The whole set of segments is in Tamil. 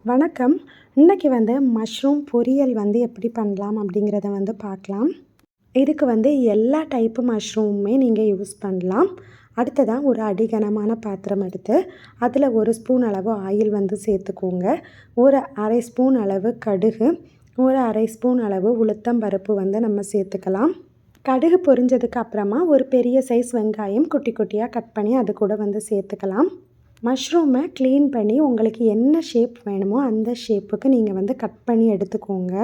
வணக்கம். இன்னைக்கு மஷ்ரூம் பொரியல் எப்படி பண்ணலாம் அப்படிங்கிறத பார்க்கலாம். இதுக்கு எல்லா டைப்பு மஷ்ரூமுமே நீங்கள் யூஸ் பண்ணலாம். அடுத்ததாக ஒரு அடிகனமான பாத்திரம் எடுத்து அதில் 1 ஸ்பூன் அளவு ஆயில் சேர்த்துக்கோங்க. ஒரு அரை ஸ்பூன் அளவு கடுகு, ஒரு அரை ஸ்பூன் அளவு உளுத்தம்பருப்பு நம்ம சேர்த்துக்கலாம். கடுகு பொரிஞ்சதுக்கு அப்புறமா ஒரு பெரிய சைஸ் வெங்காயம் குட்டி குட்டியாக கட் பண்ணி அது கூட சேர்த்துக்கலாம். மஷ்ரூமை க்ளீன் பண்ணி உங்களுக்கு என்ன ஷேப் வேணுமோ அந்த ஷேப்புக்கு நீங்கள் கட் பண்ணி எடுத்துக்கோங்க.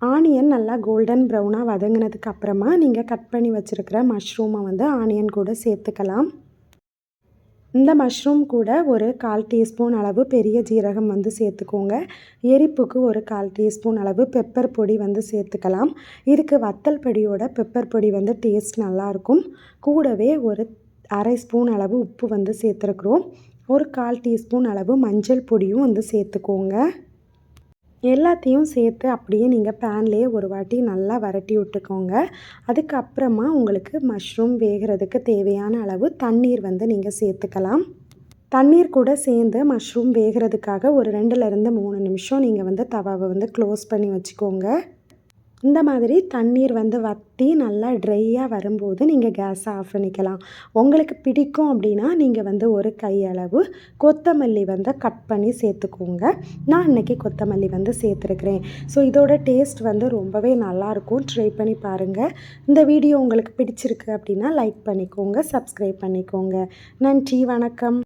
ஆனியன் நல்லா கோல்டன் ப்ரௌனாக வதங்கினதுக்கு அப்புறமா நீங்கள் கட் பண்ணி வச்சுருக்கிற மஷ்ரூமை ஆனியன் கூட சேர்த்துக்கலாம். இந்த மஷ்ரூம் கூட ஒரு 1/4 டீஸ்பூன் அளவு பெரிய ஜீரகம் சேர்த்துக்கோங்க. எரிப்புக்கு ஒரு 1/4 டீஸ்பூன் அளவு பெப்பர் பொடி சேர்த்துக்கலாம். இதுக்கு வத்தல் பொடியோட பெப்பர் பொடி டேஸ்ட் நல்லாயிருக்கும். கூடவே ஒரு அரை ஸ்பூன் அளவு உப்பு சேர்த்துருக்குறோம். ஒரு 1/4 டீஸ்பூன் அளவு மஞ்சள் பொடியும் சேர்த்துக்கோங்க. எல்லாத்தையும் சேர்த்து அப்படியே நீங்கள் பேன்லேயே ஒரு வாட்டி நல்லா வரட்டி விட்டுக்கோங்க. அதுக்கப்புறமா உங்களுக்கு மஷ்ரூம் வேகிறதுக்கு தேவையான அளவு தண்ணீர் நீங்கள் சேர்த்துக்கலாம். தண்ணீர் கூட சேர்ந்து மஷ்ரூம் வேகிறதுக்காக ஒரு 2லேருந்து 3 நிமிஷம் நீங்கள் தவாவை க்ளோஸ் பண்ணி வச்சுக்கோங்க. இந்த மாதிரி தண்ணீர் வற்றி நல்லா ட்ரையாக வரும்போது நீங்கள் கேஸை ஆஃப் பண்ணிக்கலாம். உங்களுக்கு பிடிக்கும் அப்படின்னா நீங்கள் ஒரு கையளவு கொத்தமல்லி கட் பண்ணி சேர்த்துக்கோங்க. நான் இன்றைக்கி கொத்தமல்லி சேர்த்துருக்குறேன். ஸோ இதோட டேஸ்ட் ரொம்பவே நல்லாயிருக்கும். ட்ரை பண்ணி பாருங்கள். இந்த வீடியோ உங்களுக்கு பிடிச்சிருக்கு அப்படின்னா லைக் பண்ணிக்கோங்க, சப்ஸ்கிரைப் பண்ணிக்கோங்க. நன்றி, வணக்கம்.